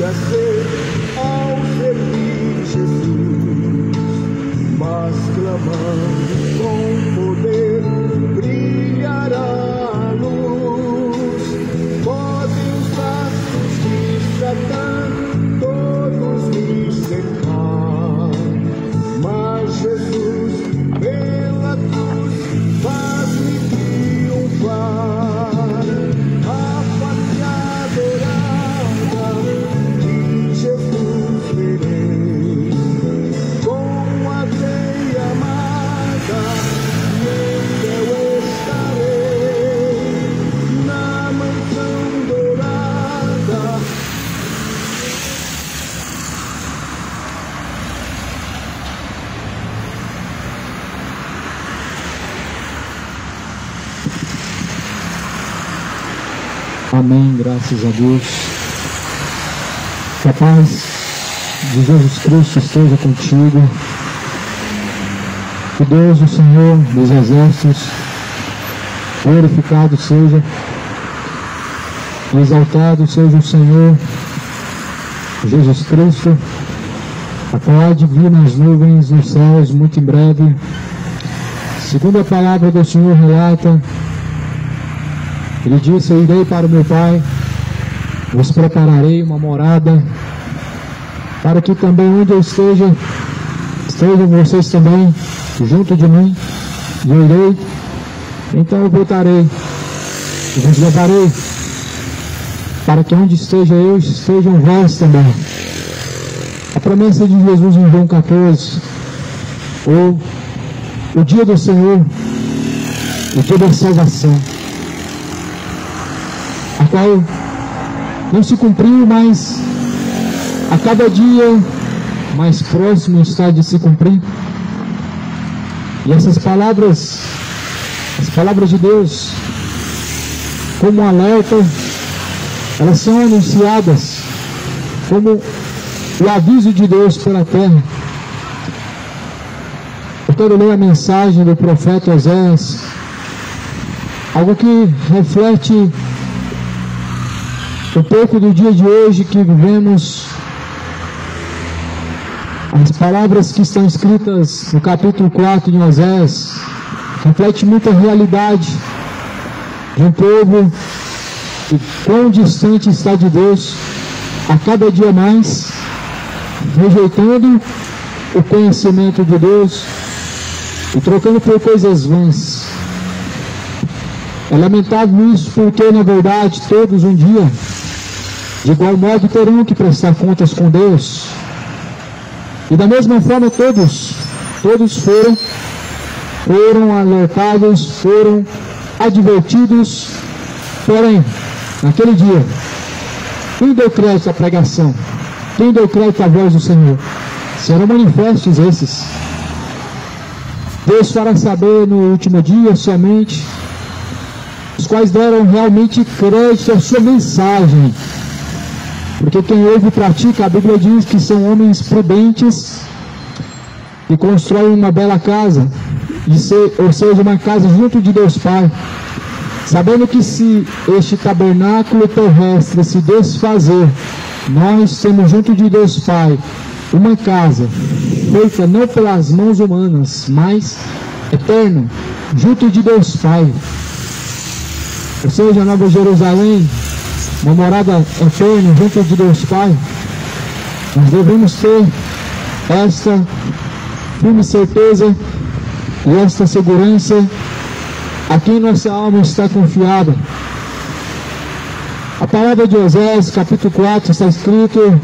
para ser ao servir Jesus, mas clamando com poder brilhará a luz. Podem os laços de Satã todos me cercar, mas Jesus pela cruz faz-me triunfar. A face adorada de Jesus verei, com a veia amada e em céu estarei, na mansão dourada. Amém, graças a Deus. Que a paz de Jesus Cristo esteja contigo. Que Deus, o Senhor dos Exércitos, glorificado seja, exaltado seja o Senhor Jesus Cristo, a qual há de vir nas nuvens nos céus muito em breve. Segundo a palavra do Senhor relata, Ele disse: eu irei para o meu Pai, vos prepararei uma morada, para que também onde eu esteja, estejam vocês também junto de mim, e eu irei, então eu voltarei, e vos levarei, para que onde esteja eu, estejam vós também. A promessa de Jesus em João 14, ou o dia do Senhor, o dia da salvação, a qual não se cumpriu, mas a cada dia mais próximo está de se cumprir. E essas palavras, as palavras de Deus, como um alerta, elas são anunciadas como o aviso de Deus pela terra. Eu quero ler a mensagem do profeta Oséias, algo que reflete um pouco do dia de hoje que vivemos. As palavras que estão escritas no capítulo 4 de Oséias refletem muita realidade de um povo que quão distante está de Deus a cada dia mais, rejeitando o conhecimento de Deus e trocando por coisas vãs. É lamentável isso, porque na verdade todos um dia de igual modo terão que prestar contas com Deus. E da mesma forma todos foram alertados, foram advertidos. Porém, naquele dia, quem deu crédito à pregação? Quem deu crédito à voz do Senhor? Serão manifestos esses. Deus fará saber no último dia somente os quais deram realmente crédito à sua mensagem. Porque quem ouve e pratica, a Bíblia diz que são homens prudentes que constroem uma bela casa, ou seja, uma casa junto de Deus Pai, sabendo que se este tabernáculo terrestre se desfazer, nós temos junto de Deus Pai uma casa feita não pelas mãos humanas, mas eterna, junto de Deus Pai, ou seja, a Nova Jerusalém, uma morada eterna junto de Deus Pai. Nós devemos ter esta firme certeza e esta segurança a quem nossa alma está confiada. A palavra de Oséias, capítulo 4, está escrito: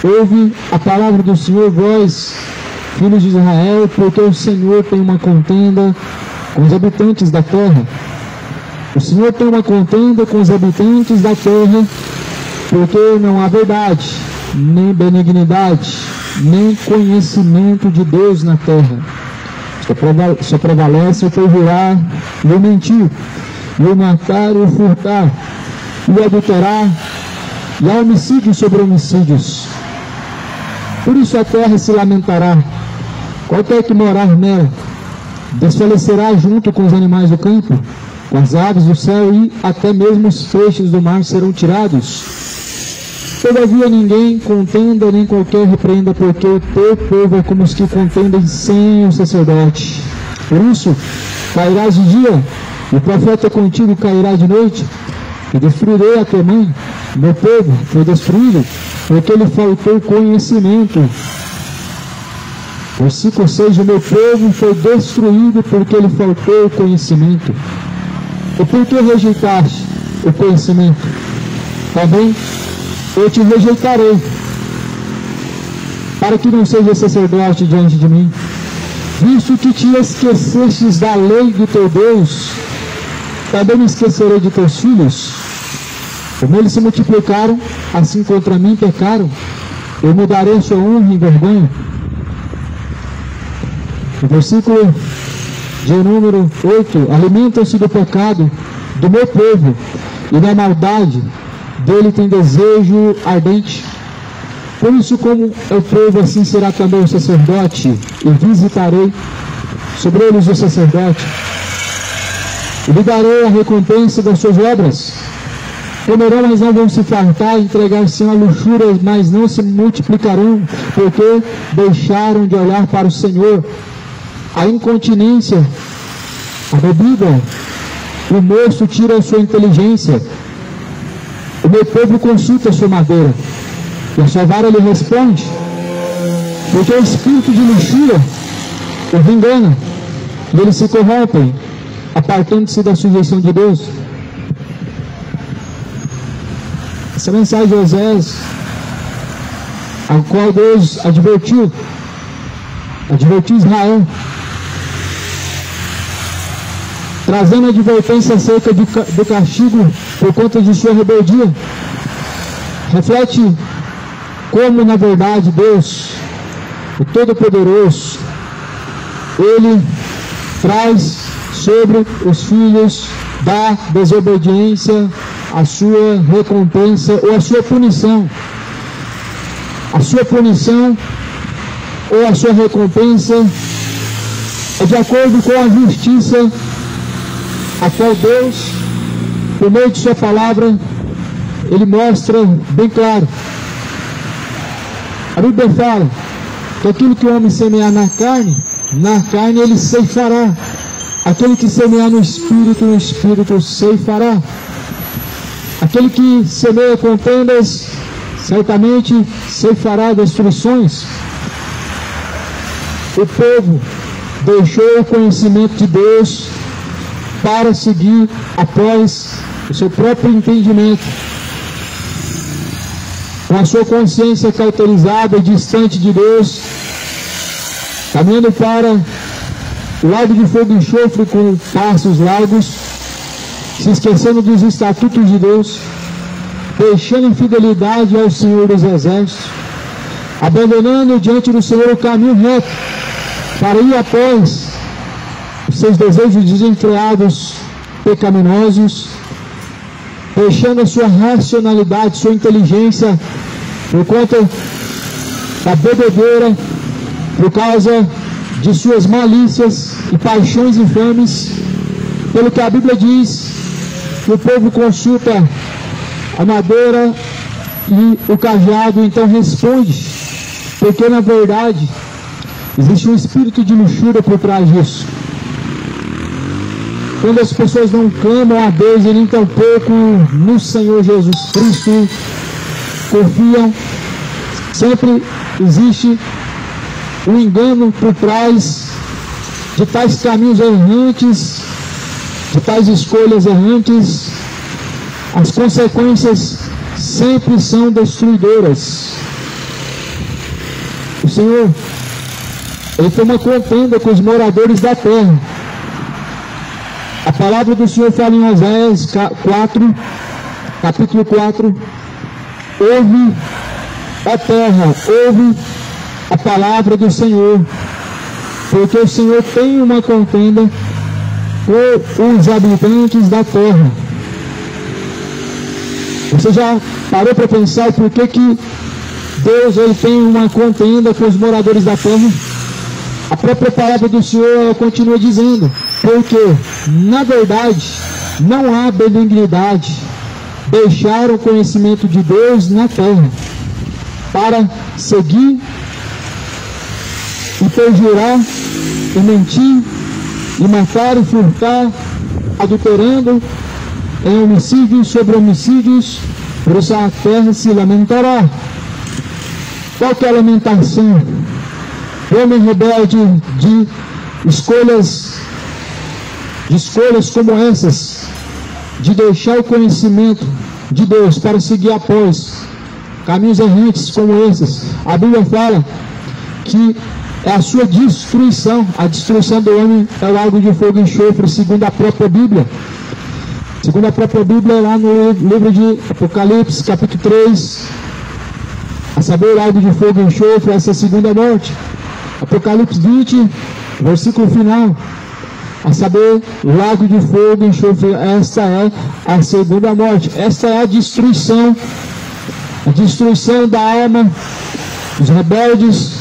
ouve a palavra do Senhor, vós, filhos de Israel, porque o Senhor tem uma contenda com os habitantes da terra. O Senhor tem uma contenda com os habitantes da terra, porque não há verdade, nem benignidade, nem conhecimento de Deus na terra. Só prevalece o perjurar e o mentir, e o matar e o furtar, e o adulterar, e há homicídios sobre homicídios. Por isso a terra se lamentará, qualquer que morar nela desfalecerá junto com os animais do campo, com as aves do céu, e até mesmo os peixes do mar serão tirados. Todavia ninguém contenda, nem qualquer repreenda, porque o teu povo é como os que contendem sem o sacerdote. Por isso, cairás de dia, e o profeta contigo cairá de noite, e destruirei a tua mãe. Meu povo foi destruído, porque lhe faltou conhecimento. Versículo 6, o meu povo foi destruído, porque lhe faltou conhecimento. E por que rejeitaste o conhecimento? Também eu te rejeitarei, para que não seja sacerdote diante de mim. Visto que te esquecestes da lei do teu Deus, também me esquecerei de teus filhos. Como eles se multiplicaram, assim contra mim pecaram, eu mudarei sua honra em vergonha. O versículo de número 8, alimentam-se do pecado do meu povo, e da maldade dele tem desejo ardente. Por isso, como é o povo, assim será também o sacerdote, e visitarei sobre eles o sacerdote, e lhe darei a recompensa das suas obras. Comerão, mas não vão se fartar, entregar-se a luxúria, mas não se multiplicarão, porque deixaram de olhar para o Senhor. A incontinência, a bebida, o moço tira a sua inteligência. O meu povo consulta a sua madeira, e a sua vara lhe responde, porque o espírito de luxúria os engana, e eles se corrompem, apartando-se da sujeição de Deus. Essa mensagem de Osés, a qual Deus advertiu Israel, trazendo advertência acerca do castigo por conta de sua rebeldia, reflete como, na verdade, Deus, o Todo-Poderoso, Ele traz sobre os filhos da desobediência a sua recompensa ou a sua punição. A sua punição ou a sua recompensa é de acordo com a justiça a qual Deus, por meio de sua palavra, Ele mostra bem claro. A Bíblia fala que aquilo que o homem semear na carne ele ceifará. Aquele que semear no Espírito ceifará. Aquele que semeia contendas, certamente ceifará destruições. O povo deixou o conhecimento de Deus para seguir após o seu próprio entendimento, com a sua consciência cauterizada e distante de Deus, caminhando para o lago de fogo e enxofre com passos largos, se esquecendo dos estatutos de Deus, deixando infidelidade ao Senhor dos Exércitos, abandonando diante do Senhor o caminho reto, para ir após os seus desejos desenfreados, pecaminosos, deixando a sua racionalidade, sua inteligência, por conta da bebedeira, por causa de suas malícias e paixões infames, pelo que a Bíblia diz, que o povo consulta a madeira e o cajado, então responde, porque na verdade existe um espírito de luxúria por trás disso. Quando as pessoas não clamam a Deus e nem tampouco no Senhor Jesus Cristo confiam, sempre existe um engano por trás de tais caminhos errantes, de tais escolhas errantes. As consequências sempre são destruidoras. O Senhor, Ele tem uma contenda com os moradores da terra. A palavra do Senhor fala em Osés 4, capítulo 4, ouve a terra, ouve a palavra do Senhor, porque o Senhor tem uma contenda com os habitantes da terra. Você já parou para pensar por que Deus ele tem uma contenda com os moradores da terra? A própria palavra do Senhor continua dizendo, porque na verdade não há benignidade deixaram o conhecimento de Deus na terra para seguir e perjurar e mentir e matar e furtar, adulterando em homicídios sobre homicídios. Por isso a terra se lamentará. Qual que é a lamentação? O homem rebelde de escolhas como essas, de deixar o conhecimento de Deus para seguir após caminhos errantes como esses. A Bíblia fala que é a sua destruição. A destruição do homem é o lago de fogo e enxofre, segundo a própria Bíblia. Segundo a própria Bíblia, lá no livro de Apocalipse, capítulo 3, a saber, o lago de fogo e enxofre, essa é a segunda morte. Apocalipse 20, versículo final, a saber, lago de fogo e enxofre, esta é a segunda morte. Esta é a destruição da alma dos rebeldes,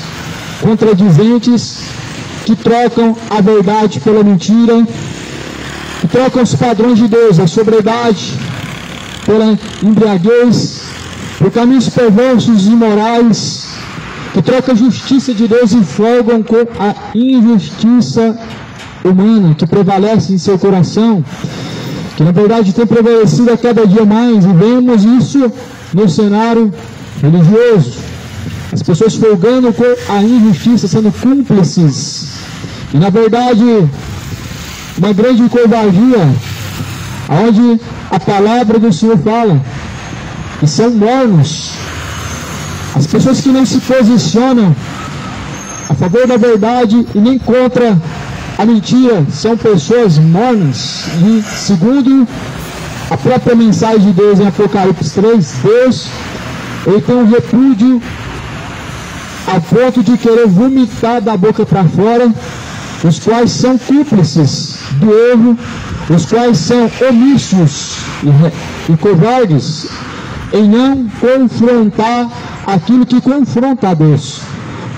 contradizentes, que trocam a verdade pela mentira, que trocam os padrões de Deus, a sobriedade pela embriaguez, por caminhos perversos e imorais, que trocam a justiça de Deus e folgam com a injustiça humana que prevalece em seu coração, que na verdade tem prevalecido a cada dia mais, e vemos isso no cenário religioso. As pessoas folgando com a injustiça, sendo cúmplices, e na verdade uma grande covardia, onde a palavra do Senhor fala que são mornos. As pessoas que não se posicionam a favor da verdade e nem contra a mentira são pessoas mornas. E segundo a própria mensagem de Deus em Apocalipse 3, Deus ele tem um repúdio a ponto de querer vomitar da boca para fora os quais são cúmplices do erro, os quais são omissos e covardes em não confrontar aquilo que confronta a Deus.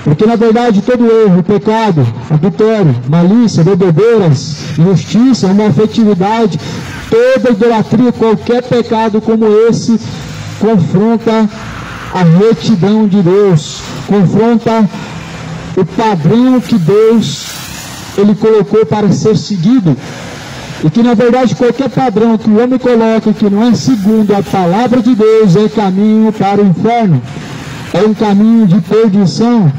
Porque na verdade todo erro, pecado, adultério, malícia, bebedeiras, injustiça, homofetividade, toda idolatria, qualquer pecado como esse confronta a retidão de Deus, confronta o padrão que Deus ele colocou para ser seguido. E que na verdade qualquer padrão que o homem coloca que não é segundo a palavra de Deus é caminho para o inferno, é um caminho de perdição.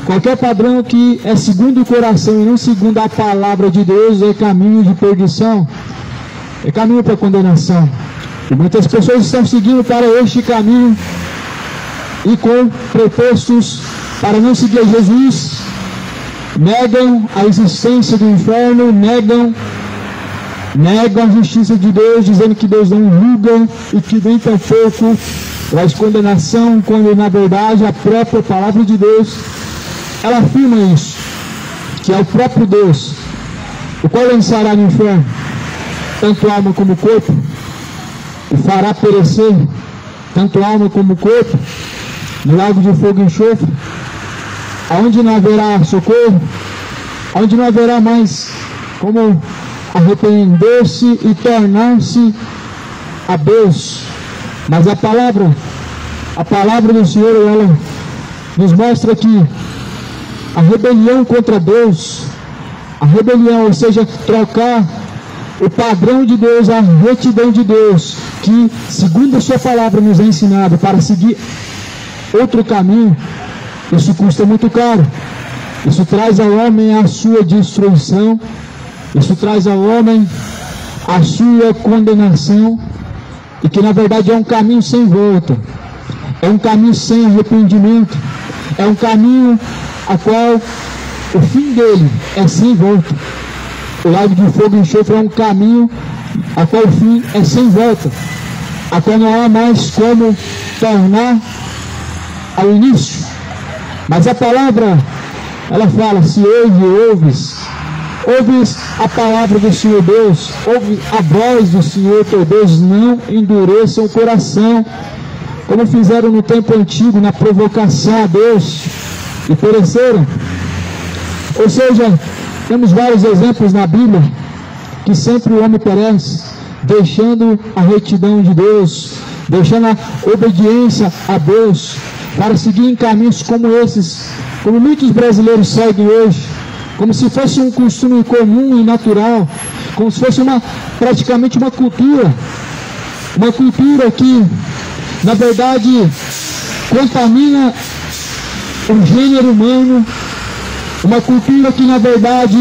Qualquer padrão que é segundo o coração e não segundo a palavra de Deus é caminho de perdição, é caminho para condenação. E muitas pessoas estão seguindo para este caminho e com pretextos para não seguir Jesus, negam a existência do inferno, negam a justiça de Deus, dizendo que Deus não julga e que nem tampouco traz condenação, quando na verdade a própria palavra de Deus ela afirma isso, que é o próprio Deus o qual lançará no inferno tanto alma como corpo e fará perecer tanto alma como corpo no lago de fogo e enxofre, aonde não haverá socorro, aonde não haverá mais como arrepender-se e tornar-se a Deus. Mas a palavra do Senhor, ela nos mostra que a rebelião contra Deus, a rebelião, ou seja, trocar o padrão de Deus, a retidão de Deus, que segundo a sua palavra nos é ensinado para seguir outro caminho, isso custa muito caro. Isso traz ao homem a sua destruição, isso traz ao homem a sua condenação, e que na verdade é um caminho sem volta, é um caminho sem arrependimento, é um caminho a qual o fim dele é sem volta. O lago de fogo e enxofre é um caminho a qual o fim é sem volta, a qual não há mais como tornar ao início. Mas a palavra, ela fala, se ouves a palavra do Senhor Deus, ouve a voz do Senhor teu Deus, não endureçam o coração, como fizeram no tempo antigo, na provocação a Deus, e pereceram. Ou seja, temos vários exemplos na Bíblia, que sempre o homem perece. deixando a retidão de Deus, deixando a obediência a Deus, para seguir em caminhos como esses, como muitos brasileiros seguem hoje, como se fosse um costume comum e natural, como se fosse praticamente uma cultura que, na verdade, contamina o gênero humano, uma cultura que, na verdade,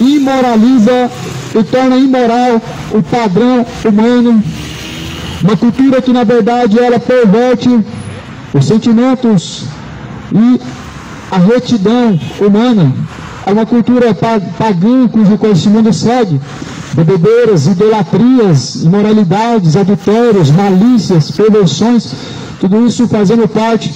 imoraliza e torna imoral o padrão humano, uma cultura que, na verdade, ela perverte os sentimentos e a retidão humana. É uma cultura pagã cujo qual esse mundo segue: bebedeiras, idolatrias, imoralidades, adultérios, malícias, perversões, tudo isso fazendo parte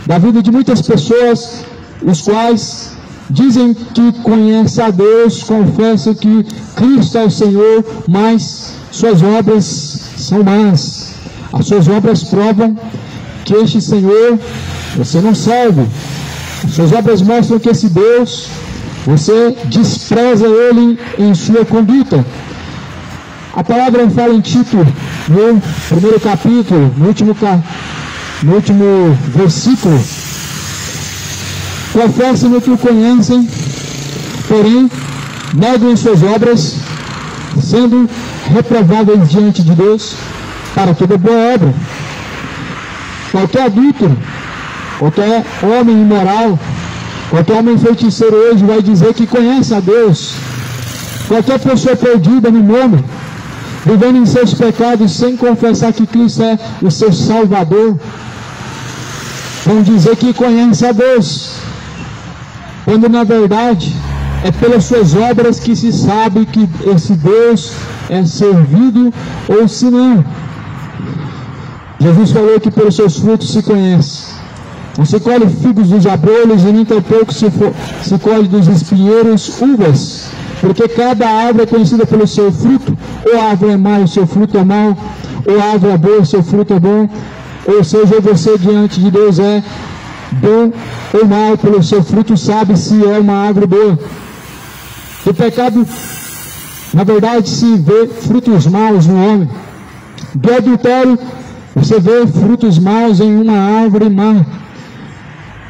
da vida de muitas pessoas, os quais dizem que conhecem a Deus, confessam que Cristo é o Senhor, mas suas obras são más. As suas obras provam que este Senhor você não serve. As suas obras mostram que esse Deus, você despreza Ele em sua conduta. A palavra fala em Tito, no primeiro capítulo, no último versículo: confessem-me que o conhecem, porém negam suas obras, sendo reprováveis diante de Deus para toda boa obra. Qualquer adúltero, qualquer homem imoral, qualquer homem feiticeiro hoje vai dizer que conhece a Deus. Qualquer pessoa perdida no mundo, vivendo em seus pecados sem confessar que Cristo é o seu Salvador, vão dizer que conhece a Deus, quando na verdade é pelas suas obras que se sabe que esse Deus é servido ou se não. Jesus falou que pelos seus frutos se conhece. Não se colhe figos dos abrolhos e nem tampouco se colhe dos espinheiros uvas, porque cada árvore é conhecida pelo seu fruto. Ou a árvore é má, o seu fruto é mau, ou a árvore é boa, o seu fruto é bom. Ou seja, você diante de Deus é bom ou mal, pelo seu fruto sabe se é uma árvore boa. Do pecado, na verdade, se vê frutos maus no homem. Do adultério, você vê frutos maus em uma árvore má.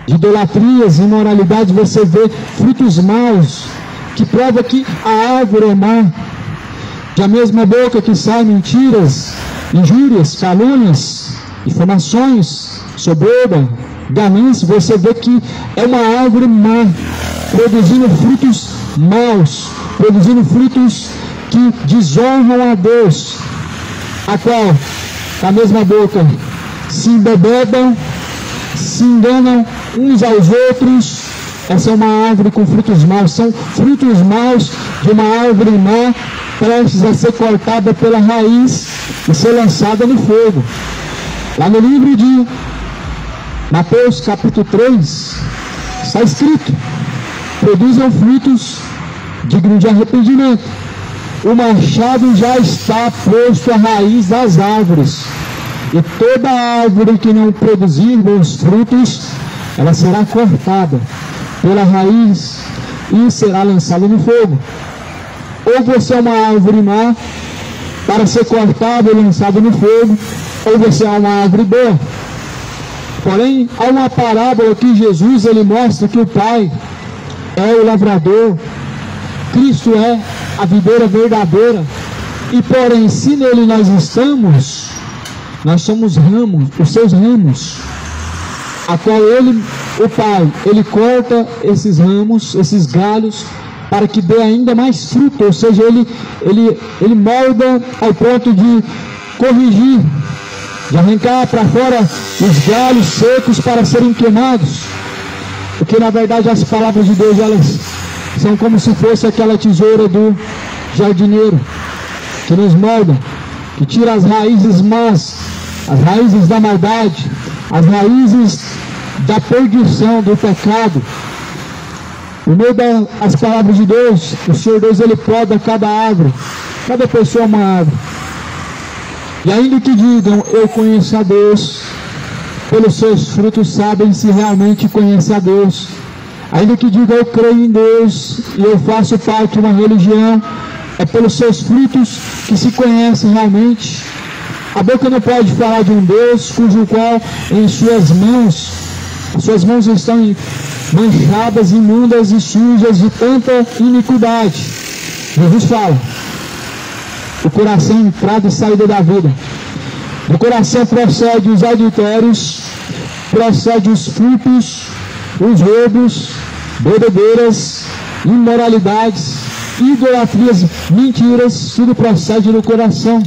De idolatrias, imoralidades, você vê frutos maus, que prova que a árvore é má. Da mesma boca que saem mentiras, injúrias, calúnias, difamações, soberba, ganância, você vê que é uma árvore má, produzindo frutos maus, produzindo frutos que desonram a Deus, a qual, da mesma boca, se embebedam, se enganam uns aos outros. Essa é uma árvore com frutos maus, são frutos maus de uma árvore má, prestes a ser cortada pela raiz e ser lançada no fogo. Lá no livro de Mateus capítulo 3, está escrito: produzam frutos dignos de arrependimento. O machado já está posto à raiz das árvores, e toda árvore que não produzir bons frutos, ela será cortada pela raiz e será lançada no fogo. Ou você é uma árvore má para ser cortada e lançada no fogo, ou você é uma árvore boa. Porém, há uma parábola que Jesus ele mostra que o Pai é o lavrador, Cristo é a videira verdadeira, e porém, se nele nós estamos, nós somos ramos, os seus ramos, a qual ele, o Pai, ele corta esses ramos, esses galhos, para que dê ainda mais fruto, ou seja, ele molda ao ponto de corrigir, de arrancar para fora os galhos secos para serem queimados, porque na verdade as palavras de Deus, elas são como se fosse aquela tesoura do jardineiro, que nos molda, que tira as raízes más, as raízes da maldade, as raízes da perdição, do pecado. Por meio das palavras de Deus, o Senhor Deus, ele poda cada árvore, cada pessoa é uma árvore. E ainda que digam, eu conheço a Deus, pelos seus frutos sabem se realmente conhecem a Deus. Ainda que digam, eu creio em Deus, e eu faço parte de uma religião, é pelos seus frutos que se conhecem realmente. A boca não pode falar de um Deus cujo qual em suas mãos estão manchadas, imundas e sujas de tanta iniquidade. Jesus fala: o coração, entrada e saída da vida. Do coração procede os adultérios, procede os furtos, os roubos, bebedeiras, imoralidades, idolatrias, mentiras, tudo procede do coração.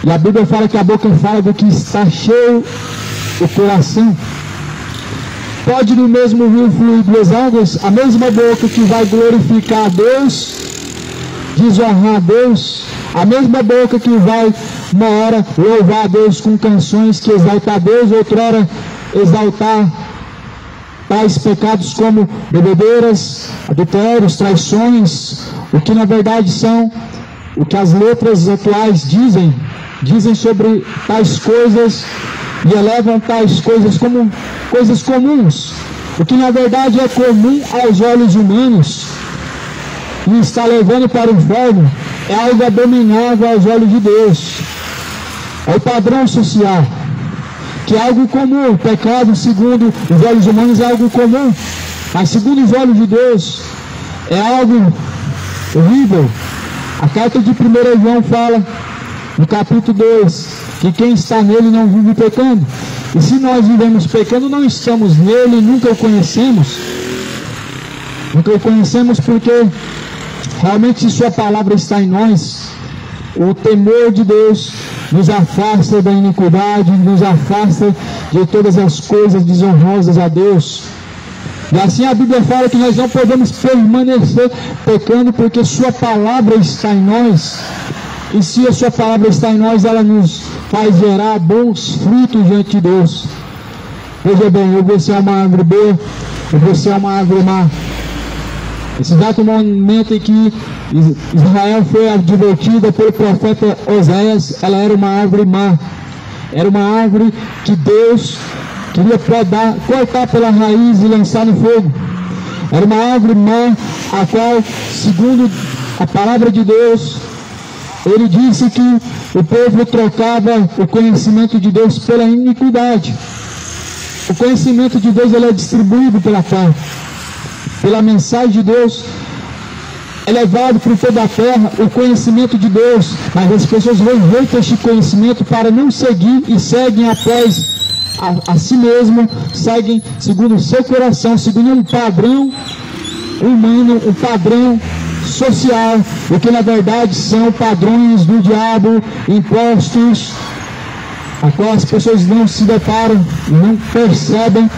E a Bíblia fala que a boca fala do que está cheio o coração. Pode no mesmo rio fluir duas águas? A mesma boca que vai glorificar a Deus, desonrar a Deus, a mesma boca que vai uma hora louvar a Deus com canções que exaltam a Deus, outra hora exaltar tais pecados como bebedeiras, adultérios, traições, o que na verdade são o que as letras atuais dizem sobre tais coisas e elevam tais coisas como coisas comuns. O que na verdade é comum aos olhos humanos e está levando para o inferno é algo abominável aos olhos de Deus. É o padrão social, que é algo comum. O pecado, segundo os olhos humanos, é algo comum, mas segundo os olhos de Deus é algo horrível. A carta de 1 João fala, no capítulo 2, que quem está nele não vive pecando. E se nós vivemos pecando, não estamos nele, nunca o conhecemos. Nunca o conhecemos porque realmente, se sua palavra está em nós, o temor de Deus nos afasta da iniquidade, nos afasta de todas as coisas desonrosas a Deus. E assim a Bíblia fala que nós não podemos permanecer pecando porque sua palavra está em nós. E se a sua palavra está em nós, ela nos faz gerar bons frutos diante de Deus. Veja bem, ou você é uma árvore boa, ou você é uma árvore má. Esse exato momento em que Israel foi advertida pelo profeta Oséias, ela era uma árvore má. Era uma árvore que Deus queria cortar pela raiz e lançar no fogo. Era uma árvore má, a qual, segundo a palavra de Deus, ele disse que o povo trocava o conhecimento de Deus pela iniquidade. O conhecimento de Deus ele é distribuído pela fé. Pela mensagem de Deus é levado por toda a terra o conhecimento de Deus, mas as pessoas rejeitam este conhecimento para não seguir e seguem após a si mesmo, seguem segundo o seu coração, segundo um padrão humano, um padrão social, o que na verdade são padrões do diabo, impostos, a qual as pessoas não se deparam, não percebem,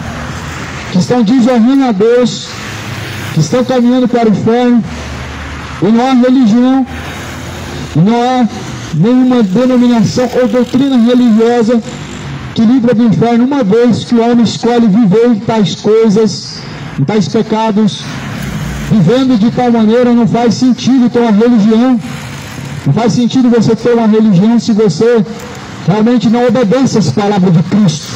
que estão desonrando a Deus, que estão caminhando para o inferno. E não há religião, não há nenhuma denominação ou doutrina religiosa que livra do inferno, uma vez que o homem escolhe viver em tais coisas, em tais pecados. Vivendo de tal maneira não faz sentido ter uma religião. Não faz sentido você ter uma religião se você realmente não obedece às palavras de Cristo.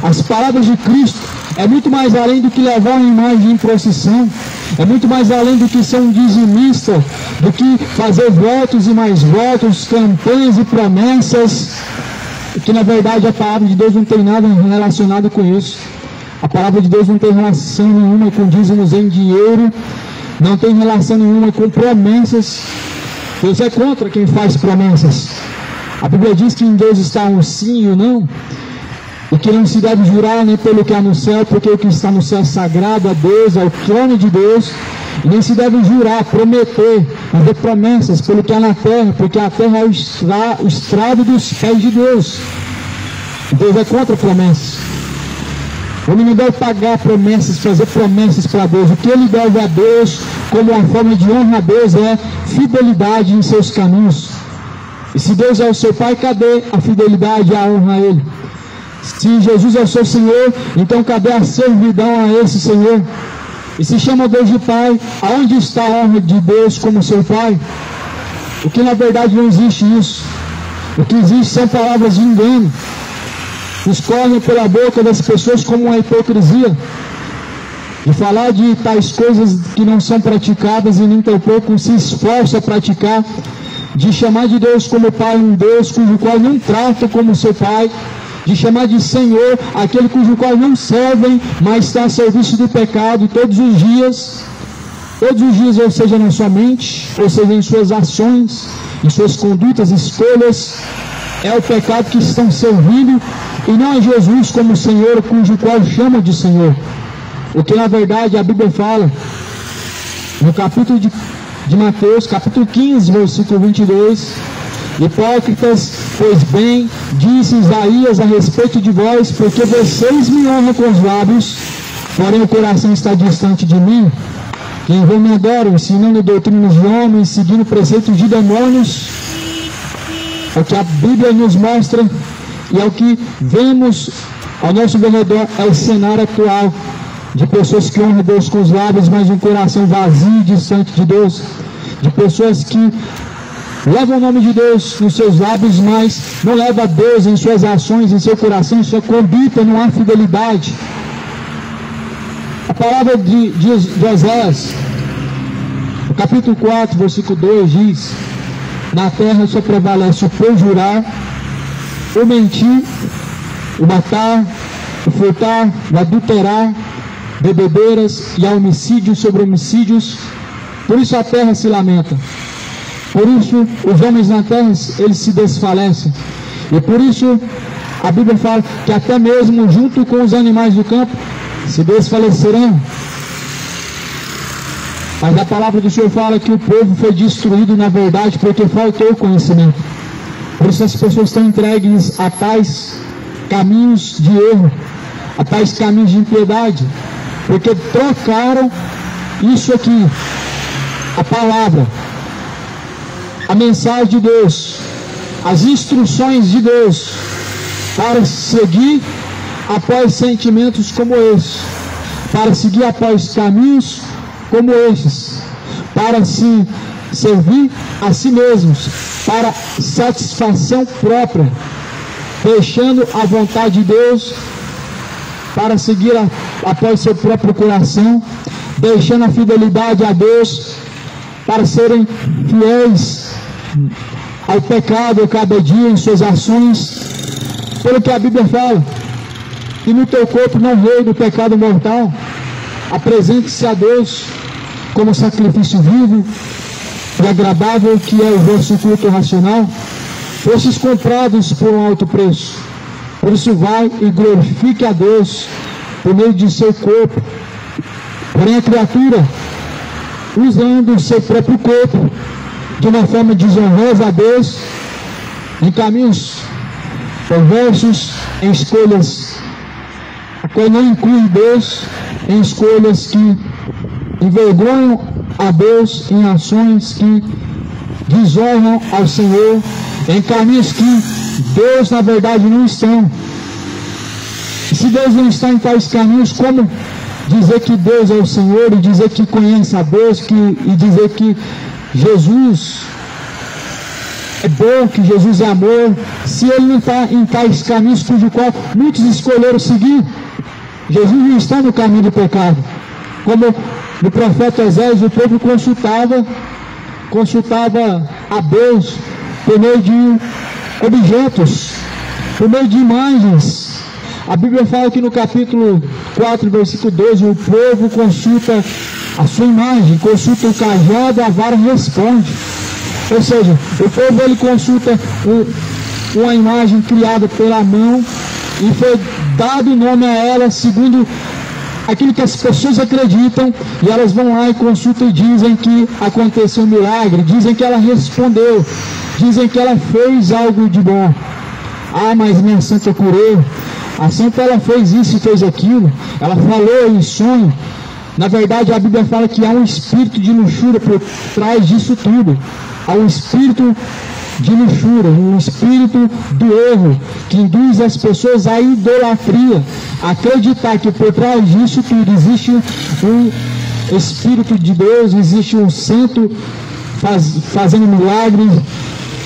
As palavras de Cristo é muito mais além do que levar uma imagem em procissão. É muito mais além do que ser um dizimista, do que fazer votos e mais votos, campanhas e promessas, que na verdade a palavra de Deus não tem nada relacionado com isso. A palavra de Deus não tem relação nenhuma com dízimos em dinheiro, não tem relação nenhuma com promessas. Deus é contra quem faz promessas. A Bíblia diz que em Deus está um sim e um não, e que não se deve jurar nem pelo que há no céu, porque o que está no céu é sagrado a Deus, é o trono de Deus, e nem se deve jurar, prometer, fazer promessas pelo que há na terra, porque a terra é o estrado dos pés de Deus. Deus é contra promessas. O homem não deve pagar promessas, fazer promessas para Deus. O que ele deve a Deus, como uma forma de honra a Deus, é fidelidade em seus caminhos. E se Deus é o seu Pai, cadê a fidelidade e a honra a Ele? Se Jesus é o seu Senhor, então cadê a servidão a esse Senhor? E se chama Deus de Pai, aonde está a honra de Deus como seu Pai? O que na verdade não existe isso. O que existe são palavras de engano. Escorrem pela boca das pessoas como uma hipocrisia. de falar de tais coisas que não são praticadas e nem tampouco se esforça a praticar, de chamar de Deus como Pai um Deus cujo qual não trata como seu Pai, de chamar de Senhor aquele cujo qual não servem, mas está a serviço do pecado todos os dias, ou seja, na sua mente, ou seja, em suas ações, em suas condutas, escolhas, é o pecado que estão servindo, e não é Jesus como Senhor, cujo qual chama de Senhor. O que na verdade a Bíblia fala, no capítulo de Mateus, capítulo 15, versículo 22, hipócritas, pois bem, disse Isaías a respeito de vós, porque vocês me honram com os lábios, porém o coração está distante de mim. Quem vão me adoram, ensinando doutrinas de homens, seguindo preceitos de demônios. É o que a Bíblia nos mostra e é o que vemos ao nosso redor, é o cenário atual de pessoas que honram Deus com os lábios, mas um coração vazio e distante de Deus, de pessoas que levam o nome de Deus nos seus lábios, mas não levam a Deus em suas ações, em seu coração, em sua conduta, não há fidelidade. A palavra de Oséias, no capítulo 4, versículo 2, diz: na terra só prevalece o perjurar, o mentir, o matar, o furtar, o adulterar, bebedeiras e há homicídios sobre homicídios. Por isso a terra se lamenta. Por isso os homens na terra eles se desfalecem. E por isso a Bíblia fala que até mesmo junto com os animais do campo se desfalecerão. Mas a palavra do Senhor fala que o povo foi destruído na verdade porque faltou conhecimento. Por isso as pessoas estão entregues a tais caminhos de erro, a tais caminhos de impiedade, porque trocaram isso aqui, a palavra, a mensagem de Deus, as instruções de Deus, para seguir após sentimentos como esse, para seguir após caminhos como esses, para se servir a si mesmos, para satisfação própria, deixando a vontade de Deus para seguir após seu próprio coração, deixando a fidelidade a Deus para serem fiéis ao pecado cada dia em suas ações, pelo que a Bíblia fala, que no teu corpo não veio do pecado mortal, apresente-se a Deus como sacrifício vivo e agradável, que é o vosso culto racional, fostes comprados por um alto preço. Por isso vai e glorifique a Deus por meio de seu corpo. Porém a criatura, usando o seu próprio corpo de uma forma desonrosa a Deus, em caminhos perversos, em escolhas a qual não inclui Deus, em escolhas que envergonham a Deus, em ações que desonram ao Senhor, em caminhos que Deus na verdade não estão. E se Deus não está em tais caminhos, como dizer que Deus é o Senhor, e dizer que conhece a Deus, e dizer que Jesus é bom, que Jesus é amor, se Ele não está em tais caminhos cujo qual muitos escolheram seguir? Jesus não está no caminho do pecado. Como no profeta Oséias, o povo consultava a Deus por meio de objetos, por meio de imagens. A Bíblia fala que no capítulo 4, versículo 12, o povo consulta a sua imagem, consulta o cajado, a vara responde. Ou seja, o povo ele consulta uma imagem criada pela mão e foi dado nome a ela segundo aquilo que as pessoas acreditam, e elas vão lá e consultam e dizem que aconteceu um milagre, dizem que ela respondeu, dizem que ela fez algo de bom. Ah, mas minha santa curou, a santa ela fez isso e fez aquilo, ela falou em sonho. Na verdade a Bíblia fala que há um espírito de luxúria por trás disso tudo. Há um espírito de luxúria, um espírito do erro, que induz as pessoas à idolatria, a acreditar que por trás disso tudo existe um Espírito de Deus, existe um santo fazendo milagres,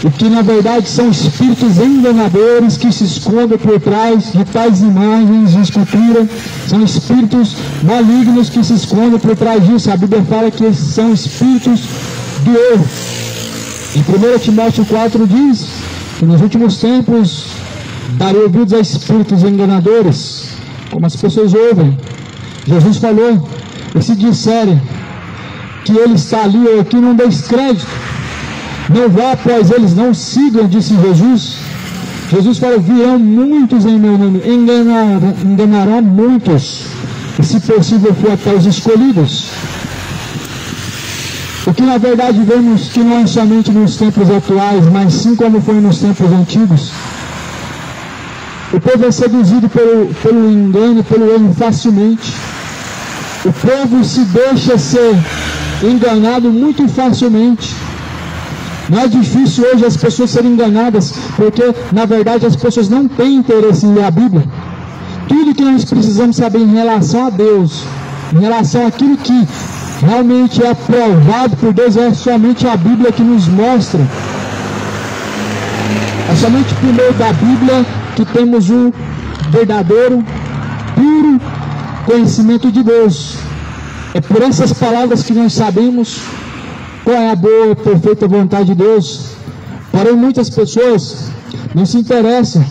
e que na verdade são espíritos enganadores que se escondem por trás de tais imagens de escultura, são espíritos malignos que se escondem por trás disso. A Bíblia fala que esses são espíritos do erro. Em 1 Timóteo 4 diz que nos últimos tempos darei ouvidos a espíritos enganadores, como as pessoas ouvem. Jesus falou, e se disserem que ele está ali ou aqui, não deis crédito, não vá após eles, não sigam, disse Jesus. Jesus falou, virão muitos em meu nome, enganarão muitos, e se possível for até os escolhidos. O que na verdade vemos que não é somente nos tempos atuais, mas sim como foi nos tempos antigos. O povo é seduzido pelo engano, pelo erro facilmente. O povo se deixa ser enganado muito facilmente. Não é difícil hoje as pessoas serem enganadas, porque na verdade as pessoas não têm interesse em ler a Bíblia. Tudo que nós precisamos saber em relação a Deus, em relação àquilo que realmente é aprovado por Deus, é somente a Bíblia que nos mostra. É somente por meio da Bíblia que temos o verdadeiro, puro conhecimento de Deus. É por essas palavras que nós sabemos qual é a boa, perfeita vontade de Deus. Porém, muitas pessoas não se interessam,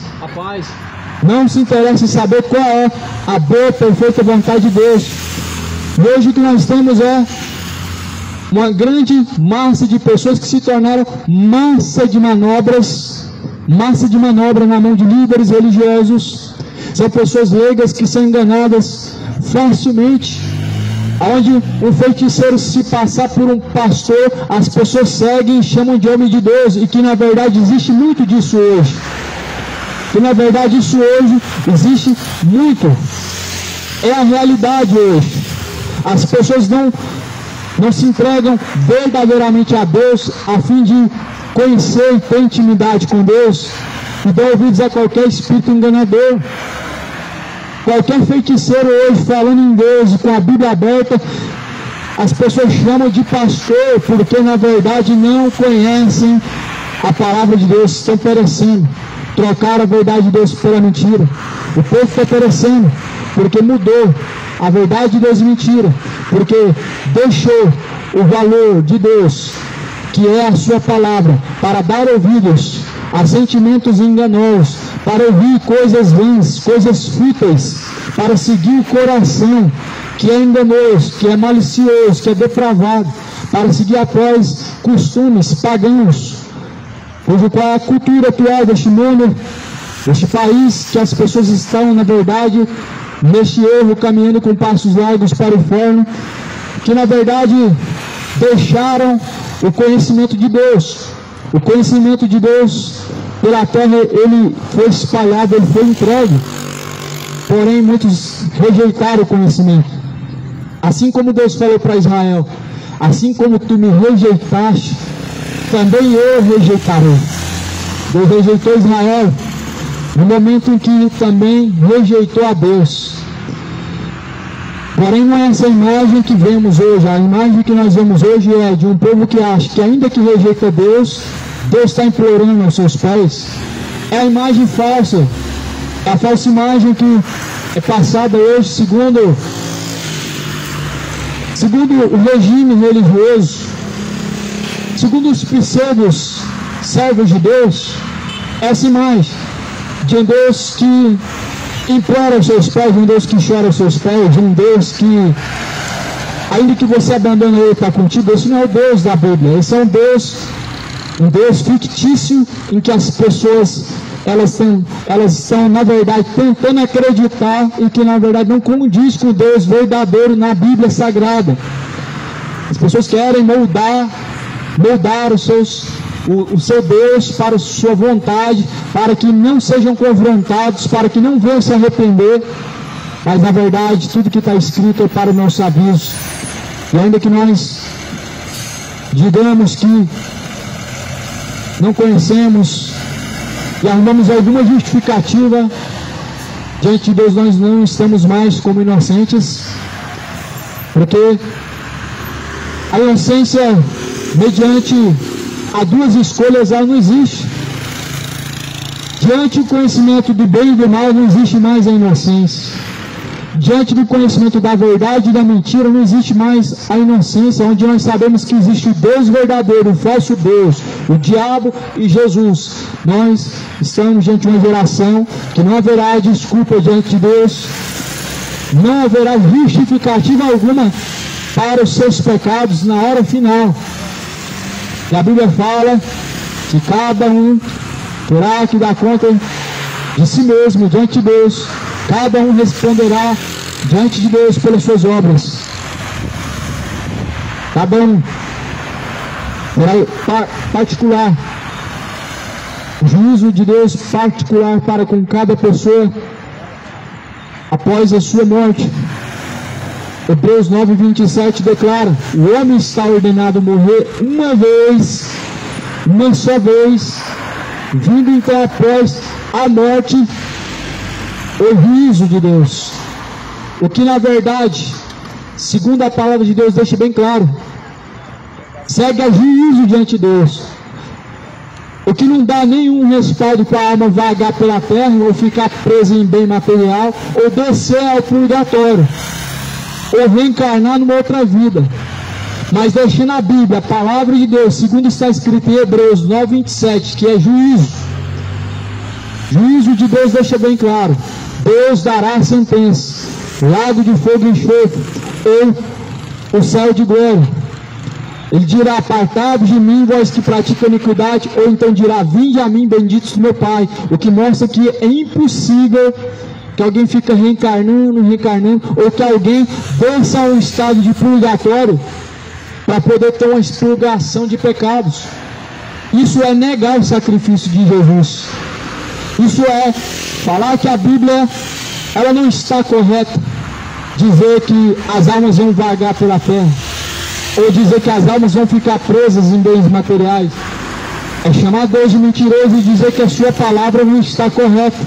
não se interessam em saber qual é a boa, perfeita vontade de Deus. E hoje o que nós temos é uma grande massa de pessoas que se tornaram massa de manobra na mão de líderes religiosos. São pessoas leigas que são enganadas facilmente. Onde um feiticeiro se passar por um pastor, as pessoas seguem e chamam de homem de Deus, e que na verdade existe muito disso hoje. Que na verdade isso hoje existe muito. É a realidade hoje. As pessoas não se entregam verdadeiramente a Deus a fim de conhecer e ter intimidade com Deus, e dão ouvidos a qualquer espírito enganador. Qualquer feiticeiro hoje falando em Deus e com a Bíblia aberta, as pessoas chamam de pastor, porque na verdade não conhecem a palavra de Deus, estão perecendo. Trocaram a verdade de Deus pela mentira. O povo está perecendo, porque mudou a verdade de Deus e mentira, porque deixou o valor de Deus, que é a sua palavra, para dar ouvidos a sentimentos enganosos, para ouvir coisas vãs, coisas fúteis, para seguir o coração que é enganoso, que é malicioso, que é depravado, para seguir após costumes pagãos, cujo qual é a cultura atual deste mundo, deste país, que as pessoas estão, na verdade, neste erro, caminhando com passos largos para o inferno, que na verdade deixaram o conhecimento de Deus. O conhecimento de Deus pela terra, ele foi espalhado, ele foi entregue. Porém, muitos rejeitaram o conhecimento. Assim como Deus falou para Israel, assim como tu me rejeitaste, também eu rejeitarei. Deus rejeitou Israel no momento em que também rejeitou a Deus. Porém, não é essa imagem que vemos hoje. A imagem que nós vemos hoje é de um povo que acha que ainda que rejeita Deus, Deus está implorando aos seus pés. É a imagem falsa. É a falsa imagem que é passada hoje segundo o regime religioso, segundo os pseudos servos de Deus. Essa imagem de um Deus que implora aos seus pés, um Deus que chora aos seus pés, um Deus que, ainda que você abandone ele, está contigo. Esse não é o Deus da Bíblia. Esse é um Deus fictício, em que as pessoas elas estão na verdade tentando acreditar, e que na verdade não condiz com o Deus verdadeiro na Bíblia Sagrada. As pessoas querem moldar o seu Deus para a sua vontade, para que não sejam confrontados, para que não venham se arrepender. Mas na verdade tudo que está escrito é para o nosso aviso. E ainda que nós digamos que não conhecemos e arrumamos alguma justificativa, diante de Deus nós não estamos mais como inocentes, porque a inocência mediante há duas escolhas, ela não existe. Diante do conhecimento do bem e do mal, não existe mais a inocência. Diante do conhecimento da verdade e da mentira, não existe mais a inocência, onde nós sabemos que existe o Deus verdadeiro, o falso Deus, o diabo e Jesus. Nós estamos diante de uma geração que não haverá desculpa diante de Deus, não haverá justificativa alguma para os seus pecados na hora final. E a Bíblia fala que cada um terá que dar conta de si mesmo diante de Deus. Cada um responderá diante de Deus pelas suas obras. Cada um terá particular, o juízo de Deus particular para com cada pessoa após a sua morte. Hebreus 9:27 declara: o homem está ordenado a morrer uma só vez, vindo então após a morte o juízo de Deus. O que na verdade, segundo a palavra de Deus deixa bem claro, segue a juízo diante de Deus. O que não dá nenhum respaldo para a alma vagar pela terra, ou ficar presa em bem material, ou descer ao purgatório, ou reencarnar numa outra vida. Mas deixando a Bíblia, a palavra de Deus, segundo está escrito em Hebreus 9:27, que é juízo. Juízo de Deus deixa bem claro: Deus dará a sentença, lago de fogo e enxofre, ou o céu de glória. Ele dirá: apartai-vos de mim, vós que praticam iniquidade, ou então dirá: vinde a mim, benditos do meu Pai. O que mostra que é impossível que alguém fique reencarnando, ou que alguém desça a um estado de purgatório para poder ter uma expurgação de pecados. Isso é negar o sacrifício de Jesus. Isso é falar que a Bíblia ela não está correta, dizer que as almas vão vagar pela terra, ou dizer que as almas vão ficar presas em bens materiais. É chamar Deus de mentiroso e dizer que a sua palavra não está correta.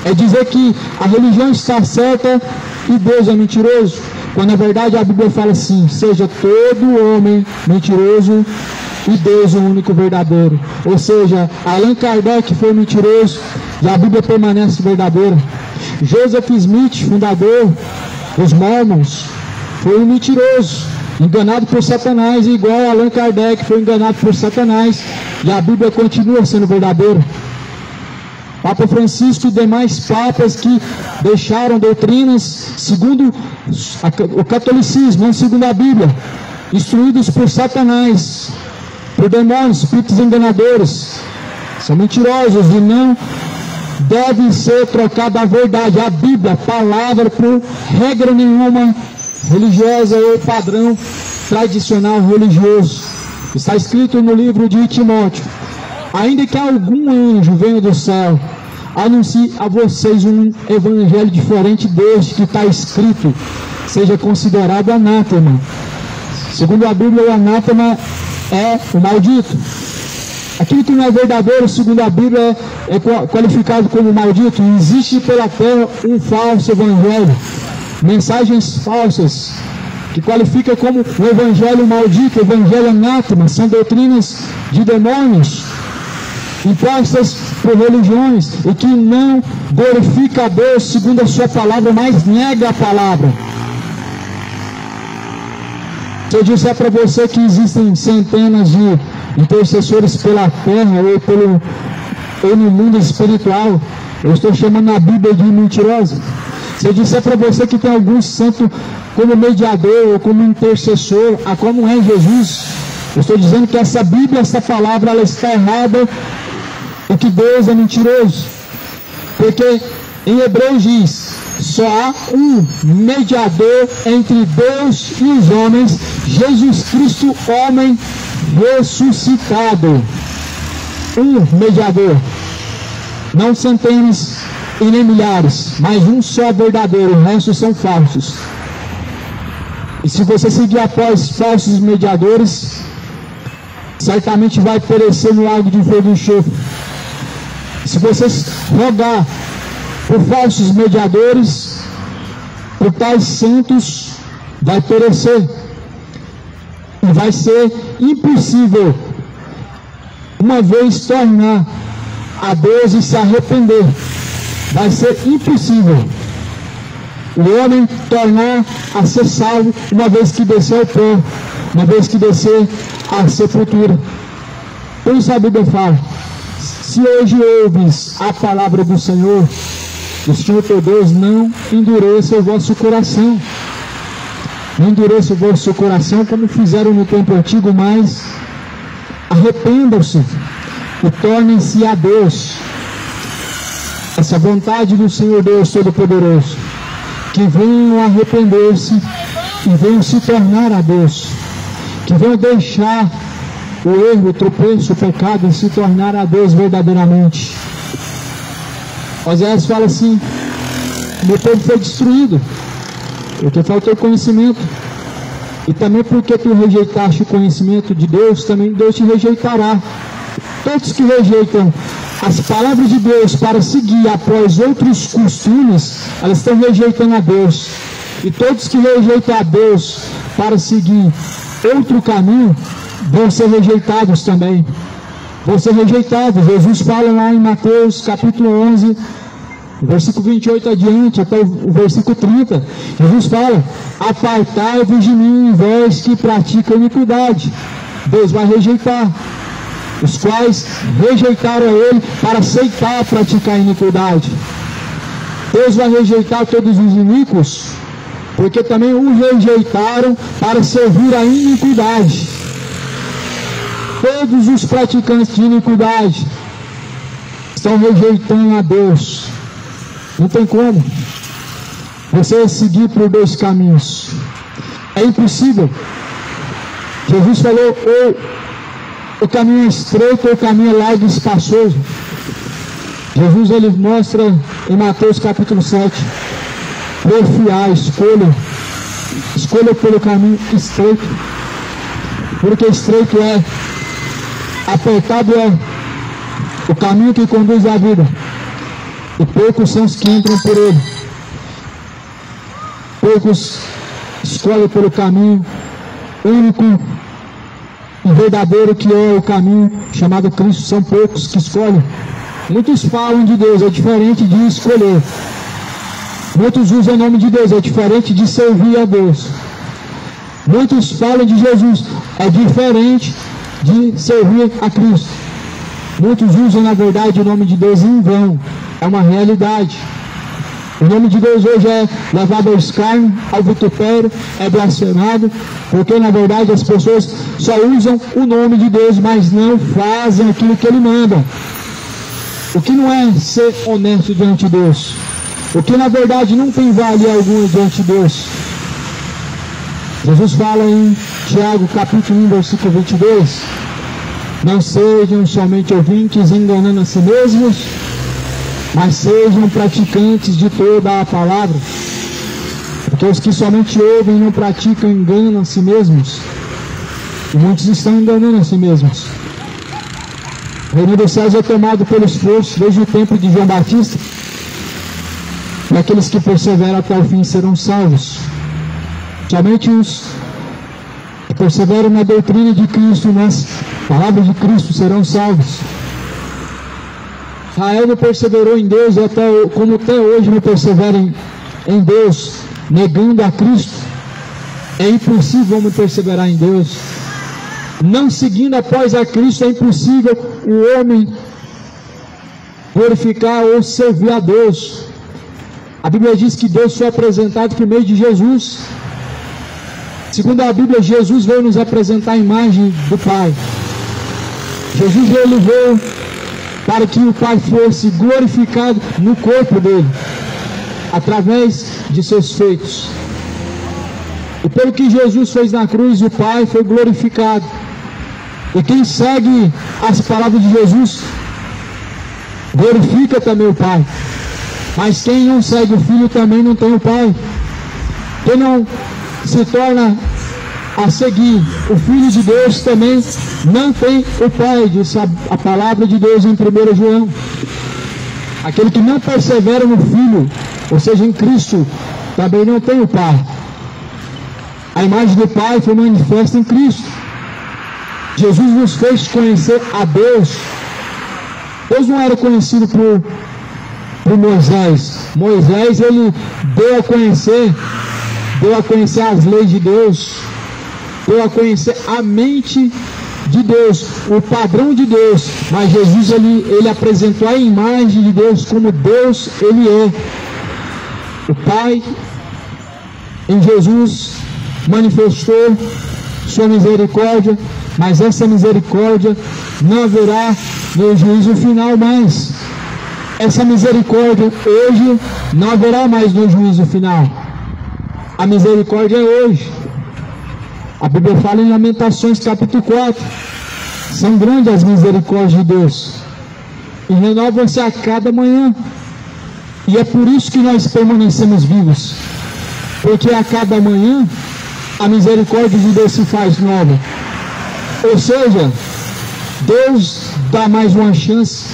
É dizer que a religião está certa e Deus é mentiroso, quando na verdade a Bíblia fala assim: seja todo homem mentiroso e Deus é o único verdadeiro. Ou seja, Allan Kardec foi mentiroso e a Bíblia permanece verdadeira. Joseph Smith, fundador dos Mormons, foi um mentiroso, enganado por Satanás, igual Allan Kardec foi enganado por Satanás, e a Bíblia continua sendo verdadeira. Papa Francisco e demais papas que deixaram doutrinas segundo o catolicismo, não segundo a Bíblia, instruídos por Satanás, por demônios, espíritos enganadores, são mentirosos e não deve ser trocada a verdade, a Bíblia, a palavra, por regra nenhuma religiosa ou padrão tradicional religioso. Está escrito no livro de Timóteo: ainda que algum anjo venha do céu, anuncie a vocês um evangelho diferente deste que está escrito, seja considerado anátema. Segundo a Bíblia, o anátema é o maldito. Aquilo que não é verdadeiro, segundo a Bíblia, é qualificado como maldito. E existe pela terra um falso evangelho, mensagens falsas, que qualifica como o evangelho maldito, o evangelho anátema. São doutrinas de demônios impostas por religiões e que não glorifica a Deus segundo a sua palavra, mas nega a palavra. Se eu disser para você que existem centenas de intercessores pela terra ou no mundo espiritual, eu estou chamando a Bíblia de mentirosa. Se eu disser para você que tem algum santo como mediador ou como intercessor, a qual não é Jesus, eu estou dizendo que essa Bíblia, essa palavra, ela está errada e que Deus é mentiroso. Porque em Hebreus diz: só há um mediador entre Deus e os homens, Jesus Cristo, homem ressuscitado. Um mediador, não centenas e nem milhares, mas um só verdadeiro, o resto são falsos. E se você seguir após falsos mediadores, certamente vai perecer no lago de fogo e enxofre. Se você rogar por falsos mediadores, por tais santos, vai perecer. E vai ser impossível uma vez tornar a Deus e se arrepender, vai ser impossível o homem tornar a ser salvo uma vez que descer ao pó, uma vez que descer à sepultura. Por isso a Bíblia fala: se hoje ouves a palavra do Senhor teu Deus, não endureça o vosso coração. Não endureça o vosso coração como fizeram no tempo antigo, mas arrependam-se e tornem-se a Deus. Essa vontade do Senhor Deus Todo-Poderoso, que venham arrepender-se e venham se tornar a Deus, que venham deixar o erro, o tropeço, o pecado e se tornar a Deus verdadeiramente. Oséias fala assim: meu povo foi destruído porque faltou conhecimento, e também porque tu rejeitaste o conhecimento de Deus, também Deus te rejeitará. Todos que rejeitam as palavras de Deus para seguir após outros costumes, elas estão rejeitando a Deus. E todos que rejeitam a Deus para seguir outro caminho, vão ser rejeitados também. Vão ser rejeitados. Jesus fala lá em Mateus capítulo 11, versículo 28 adiante, até o versículo 30. Jesus fala: apartai-vos de mim, vós que praticam iniquidade. Deus vai rejeitar os quais rejeitaram a Ele para aceitar praticar a iniquidade. Deus vai rejeitar todos os iníquos, porque também o rejeitaram para servir a iniquidade. Todos os praticantes de iniquidade estão rejeitando a Deus. Não tem como você seguir por dois caminhos. É impossível. Jesus falou: ou o caminho é estreito ou o caminho é largo e espaçoso. Jesus ele mostra em Mateus capítulo 7: confiar, escolha pelo caminho estreito, porque estreito é, apertado é o caminho que conduz à vida, e poucos são os que entram por ele. Poucos escolhem pelo caminho único e verdadeiro, que é o caminho chamado Cristo. São poucos que escolhem. Muitos falam de Deus, é diferente de escolher. Muitos usam o nome de Deus, é diferente de servir a Deus. Muitos falam de Jesus, é diferente de servir a Cristo. Muitos usam, na verdade, o nome de Deus em vão. É uma realidade. O nome de Deus hoje é levado ao escárnio, ao vitupério, é blasfemado, porque na verdade as pessoas só usam o nome de Deus, mas não fazem aquilo que Ele manda. O que não é ser honesto diante de Deus, o que na verdade não tem valia alguma diante de Deus. Jesus fala em Tiago capítulo 1, versículo 22: não sejam somente ouvintes, enganando a si mesmos, mas sejam praticantes de toda a palavra. Porque os que somente ouvem e não praticam enganam a si mesmos. E muitos estão enganando a si mesmos. O reino dos céus é tomado pelos forços desde o tempo de João Batista. E aqueles que perseveram até o fim serão salvos. Somente os que perseveram na doutrina de Cristo, nas palavras de Cristo, serão salvos. Israel não perseverou em Deus, como até hoje não perseveram em Deus, negando a Cristo. É impossível homem perseverar em Deus. Não seguindo após a Cristo, é impossível o homem glorificar ou servir a Deus. A Bíblia diz que Deus foi apresentado por meio de Jesus. Segundo a Bíblia, Jesus veio nos apresentar a imagem do Pai. Jesus veio para que o Pai fosse glorificado no corpo dele, através de seus feitos. E pelo que Jesus fez na cruz, o Pai foi glorificado. E quem segue as palavras de Jesus, glorifica também o Pai. Mas quem não segue o Filho também não tem o Pai. Quem não se torna a seguir o Filho de Deus também não tem o Pai, diz a palavra de Deus em 1 João. Aquele que não persevera no Filho, ou seja, em Cristo, também não tem o Pai. A imagem do Pai foi manifesta em Cristo. Jesus nos fez conhecer a Deus. Deus não era conhecido por Moisés. Moisés, ele deu a conhecer as leis de Deus, deu a conhecer a mente de Deus, o padrão de Deus. Mas Jesus, ele apresentou a imagem de Deus como Deus ele é. O Pai em Jesus manifestou sua misericórdia, mas essa misericórdia não haverá no juízo final mais. Essa misericórdia hoje não haverá mais no juízo final. A misericórdia é hoje. A Bíblia fala em Lamentações capítulo 4. São grandes as misericórdias de Deus e renovam-se a cada manhã. E é por isso que nós permanecemos vivos, porque a cada manhã a misericórdia de Deus se faz nova. Ou seja, Deus dá mais uma chance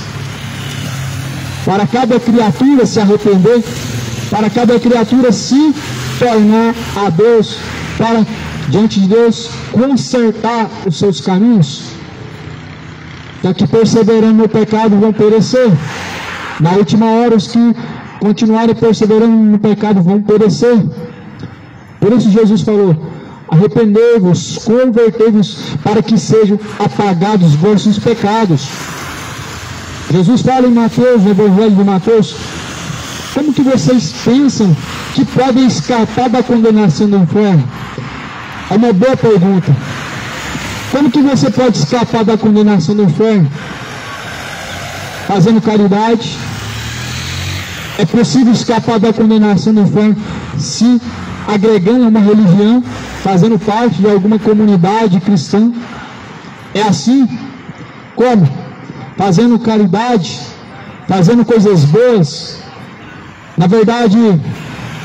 para cada criatura se arrepender, para cada criatura se tornar a Deus, para diante de Deus consertar os seus caminhos. Já que perseverando no pecado vão perecer. Na última hora os que continuarem perseverando no pecado vão perecer. Por isso Jesus falou: arrependei-vos, convertei-vos, para que sejam apagados os vossos pecados. Jesus fala em Mateus, no Evangelho de Mateus: como que vocês pensam que podem escapar da condenação do inferno? É uma boa pergunta. Como que você pode escapar da condenação do inferno? Fazendo caridade. É possível escapar da condenação do inferno se agregando a uma religião, fazendo parte de alguma comunidade cristã. É assim. Como? Fazendo caridade, fazendo coisas boas. Na verdade,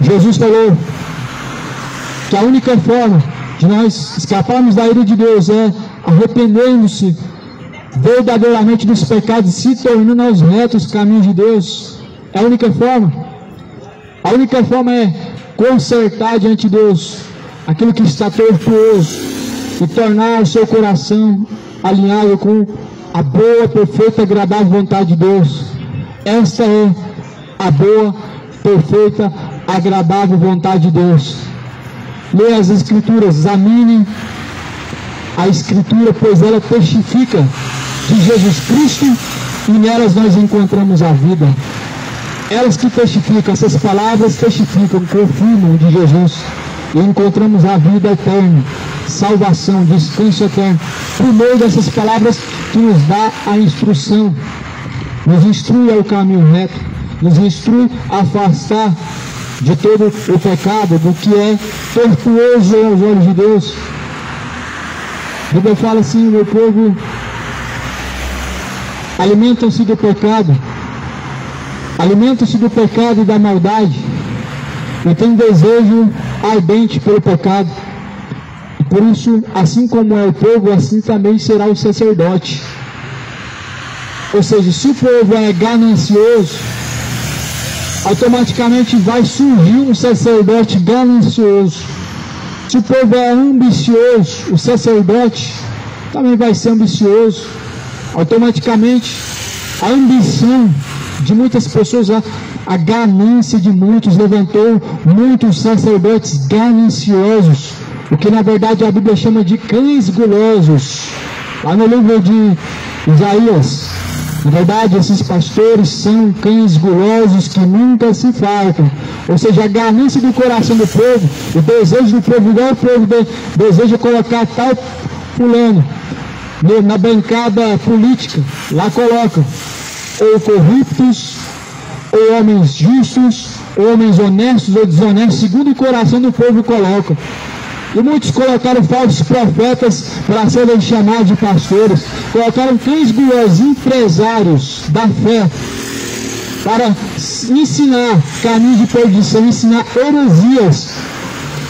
Jesus falou que a única forma de nós escaparmos da ira de Deus é arrependendo-se verdadeiramente dos pecados e se tornando aos retos caminhos de Deus. É a única forma. A única forma é consertar diante de Deus aquilo que está tortuoso e tornar o seu coração alinhado com a boa, perfeita, agradável vontade de Deus. Esta é a boa, perfeita, agradável vontade de Deus. Leia as Escrituras, examine a Escritura, pois ela testifica de Jesus Cristo e nelas nós encontramos a vida. Elas que testificam, essas palavras testificam, confirmam de Jesus, e encontramos a vida eterna, salvação, descanso eterno, por meio dessas palavras que nos dá a instrução, nos instrui ao caminho reto, nos instrui a afastar de todo o pecado, do que é tortuoso aos olhos de Deus. A Bíblia fala assim: meu povo alimentam-se do pecado, alimentam-se do pecado e da maldade, e tem desejo ardente pelo pecado. E por isso, assim como é o povo, assim também será o sacerdote. Ou seja, se o povo é ganancioso, automaticamente vai surgir um sacerdote ganancioso. Se o povo é ambicioso, o sacerdote também vai ser ambicioso. Automaticamente, a ambição de muitas pessoas, a ganância de muitos, levantou muitos sacerdotes gananciosos, o que na verdade a Bíblia chama de cães gulosos. Lá no livro de Isaías, na verdade esses pastores são cães gulosos que nunca se fartam. Ou seja, a ganância do coração do povo, o desejo do povo, igual o povo deseja colocar tal fulano na bancada política, lá colocam ou corruptos, ou homens justos, ou homens honestos ou desonestos, segundo o coração do povo coloca. E muitos colocaram falsos profetas para serem chamados de pastores, colocaram cães gulosos, empresários da fé, para ensinar caminho de perdição, ensinar heresias,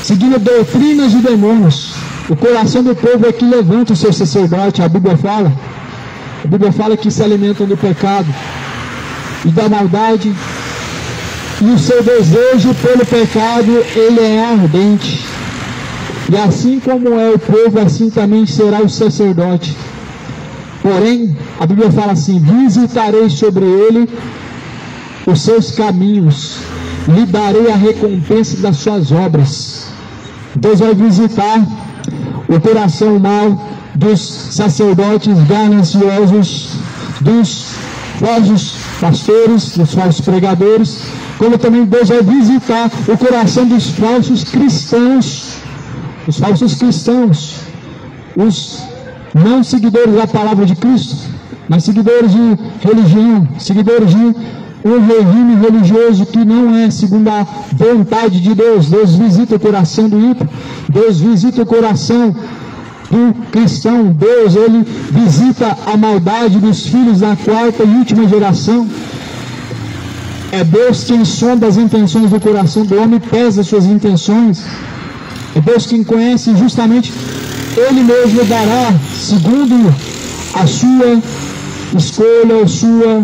seguindo doutrinas de demônios. O coração do povo é que levanta o seu sacerdote. A Bíblia fala que se alimentam do pecado e da maldade, e o seu desejo pelo pecado, ele é ardente. E assim como é o povo, assim também será o sacerdote. Porém, a Bíblia fala assim: visitarei sobre ele os seus caminhos, lhe darei a recompensa das suas obras. Deus vai visitar o coração mau dos sacerdotes gananciosos, dos falsos pastores, dos falsos pregadores, como também Deus vai visitar o coração dos falsos cristãos, os falsos cristãos, os não seguidores da palavra de Cristo, mas seguidores de religião, seguidores de um regime religioso que não é segundo a vontade de Deus. Deus visita o coração do ímpio, Deus visita o coração do cristão. Deus, ele visita a maldade dos filhos da quarta e última geração. É Deus quem sonda as intenções do coração do homem, pesa suas intenções. É Deus quem conhece, justamente Ele mesmo dará segundo a sua escolha, a sua